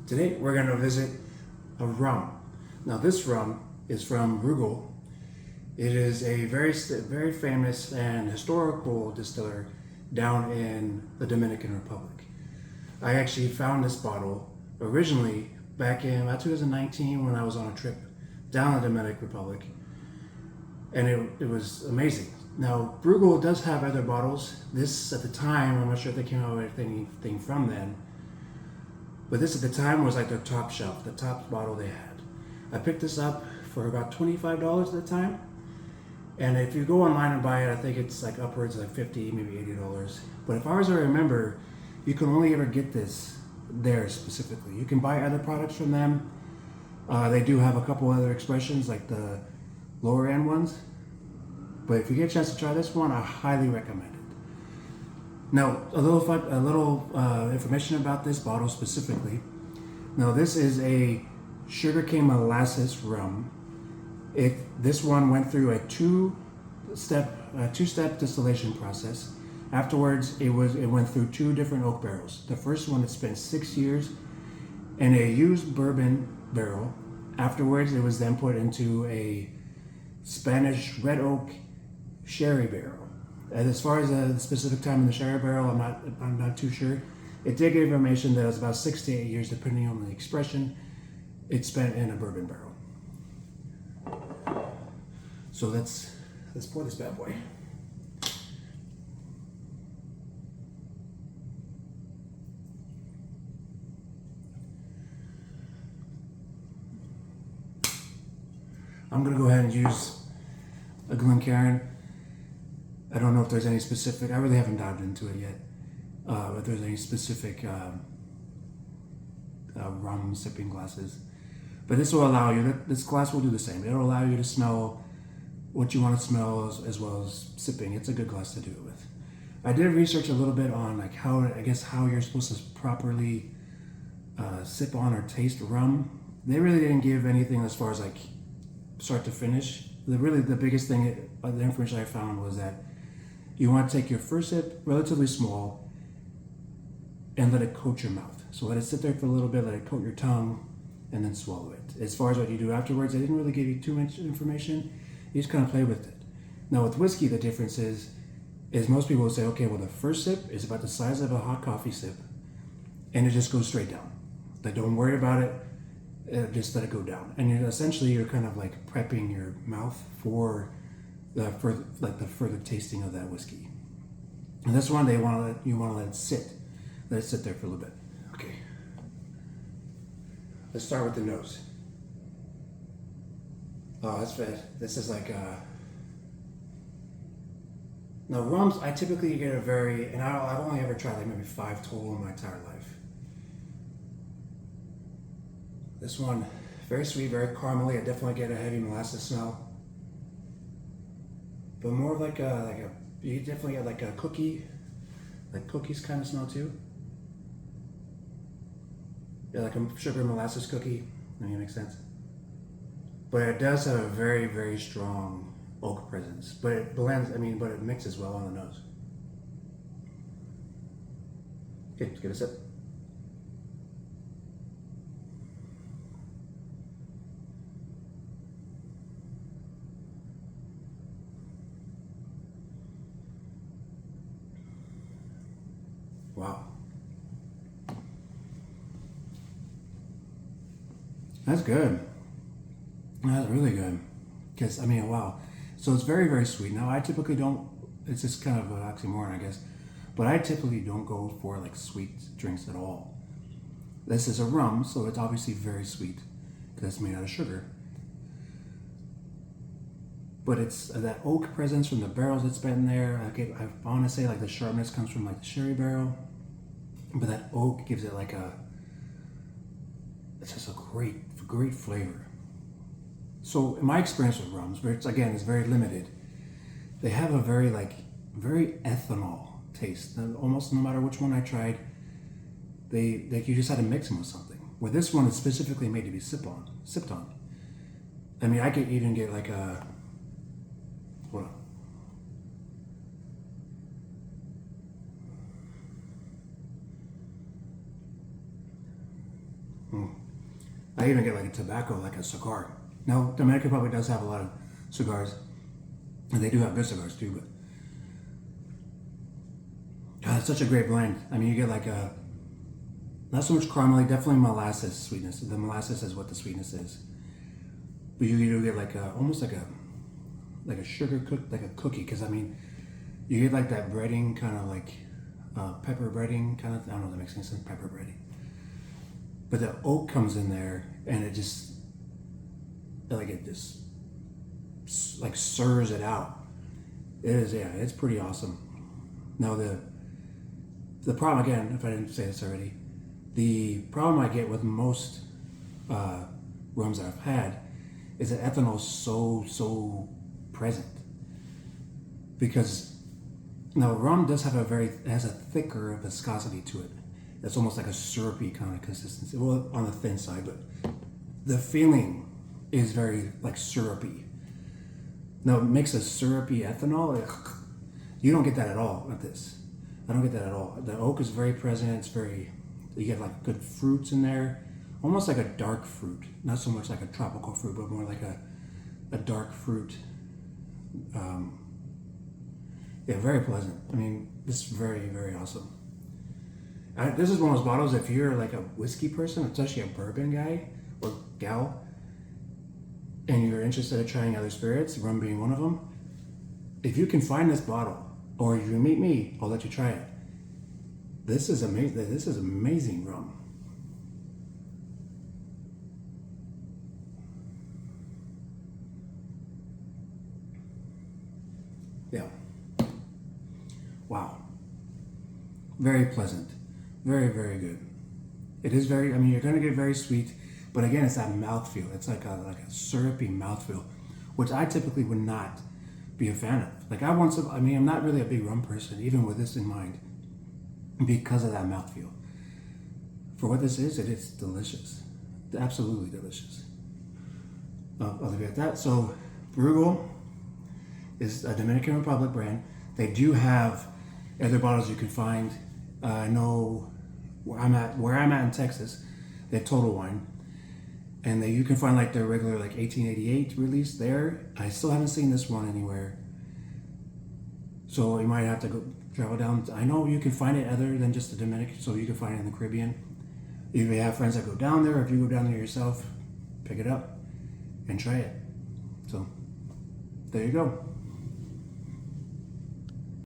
Today we're going to visit a rum. Now this rum is from Brugal. It is a very famous and historical distiller down in the Dominican Republic. I actually found this bottle originally back in 2019 when I was on a trip down the Dominican Republic, and it was amazing. Now Brugal does have other bottles. This at the time, I'm not sure if they came out with anything from then, but this at the time was like their top shelf, the top bottle they had. I picked this up for about $25 at the time. And if you go online and buy it, I think it's like upwards of like $50, maybe $80. But as far as I remember, you can only ever get this there specifically. You can buy other products from them. They do have a couple other expressions like the lower end ones. But if you get a chance to try this one, I highly recommend it. Now, a little information about this bottle specifically. Now, this is a sugarcane molasses rum. This one went through a two-step distillation process. Afterwards, it went through two different oak barrels. The first one, it spent 6 years in a used bourbon barrel. Afterwards, it was then put into a Spanish red oak sherry barrel. And as far as the specific time in the sherry barrel, I'm not too sure. It did give information that it was about 6 to 8 years, depending on the expression, it spent in a bourbon barrel. So let's pour this bad boy. I'm gonna go ahead and use a Glencairn. I don't know if there's any specific, I really haven't dived into it yet, if there's any specific rum sipping glasses. But this will allow you, this glass will do the same. It'll allow you to smell what you want to smell as well as sipping. It's a good glass to do it with. I did research a little bit on like how you're supposed to properly sip on or taste rum. They really didn't give anything as far as like start to finish. The biggest thing, the information I found was that you want to take your first sip, relatively small, and let it coat your mouth. So let it sit there for a little bit, let it coat your tongue, and then swallow it. As far as what you do afterwards, they didn't really give you too much information. You just kind of play with it. Now with whiskey, the difference is most people will say, okay, well the first sip is about the size of a hot coffee sip, and it just goes straight down. Like don't worry about it, just let it go down. And you're kind of like prepping your mouth for the further tasting of that whiskey. And this one, you want to let it sit there for a little bit. Okay. Let's start with the nose. Oh, that's bad. This is like now rums, I typically get and I've only ever tried like maybe 5 total in my entire life. This one, very sweet, very caramely. I definitely get a heavy molasses smell. But more of you definitely get like a cookies kind of smell too. Yeah, like a sugar molasses cookie. I mean, it makes sense. But it does have a very, very strong oak presence. But it blends, but it mixes well on the nose. Okay, let's get a sip. Wow. That's good. That's really good. Because, wow. So it's very, very sweet. Now, I typically don't, it's just kind of an oxymoron, I guess, but I typically don't go for like sweet drinks at all. This is a rum, so it's obviously very sweet because it's made out of sugar. But it's that oak presence from the barrels that's been there. I want to say like the sharpness comes from like the sherry barrel, but that oak gives it it's just a great flavor. So in my experience with rums, which again is very limited, they have a very ethanol taste. And almost no matter which one I tried, you just had to mix them with something. Where this one is specifically made to be sipped on. I could even get like a, hold on. I even get like a tobacco, like a cigar. Now, Dominican Republic does have a lot of cigars, and they do have good cigars too, but it's such a great blend. I mean, you get like a, not so much caramel, definitely molasses sweetness. The molasses is what the sweetness is. But you get like a, almost like a sugar cook, like a cookie, because I mean, you get like that breading, kind of like pepper breading, kind of, I don't know if that makes any sense, pepper breading. But the oak comes in there, and it just, like it just, like stirs it out. It is, yeah, it's pretty awesome. Now the problem, again, if I didn't say this already, the problem I get with most rums that I've had is that ethanol is so present. Because now rum does have it has a thicker viscosity to it. It's almost like a syrupy kind of consistency. Well, on the thin side, but the feeling is very like syrupy. Now it makes a syrupy ethanol. You don't get that at all with this. I don't get that at all. The oak is very present. It's very, you get like good fruits in there, almost like a dark fruit. Not so much like a tropical fruit, but more like a dark fruit. Yeah, very pleasant. I mean, it's very awesome. This is one of those bottles, if you're like a whiskey person, especially a bourbon guy or gal, and you're interested in trying other spirits, rum being one of them, if you can find this bottle, or if you meet me, I'll let you try it. This is amazing. This is amazing rum. Yeah. Wow. Very pleasant. Very good. It is very, I mean, you're going to get very sweet, but again, it's that mouthfeel. It's like a syrupy mouthfeel, which I typically would not be a fan of. Like I'm not really a big rum person, even with this in mind, because of that mouthfeel. For what this is, it is delicious. Absolutely delicious. I'll leave it at that. So, Brugal is a Dominican Republic brand. They do have other bottles you can find. I know where I'm at in Texas, they have Total Wine, and you can find like their regular like 1888 release there. I still haven't seen this one anywhere, so you might have to go travel down. I know you can find it other than just the Dominican, so you can find it in the Caribbean. If you have friends that go down there, or if you go down there yourself, pick it up and try it. So there you go.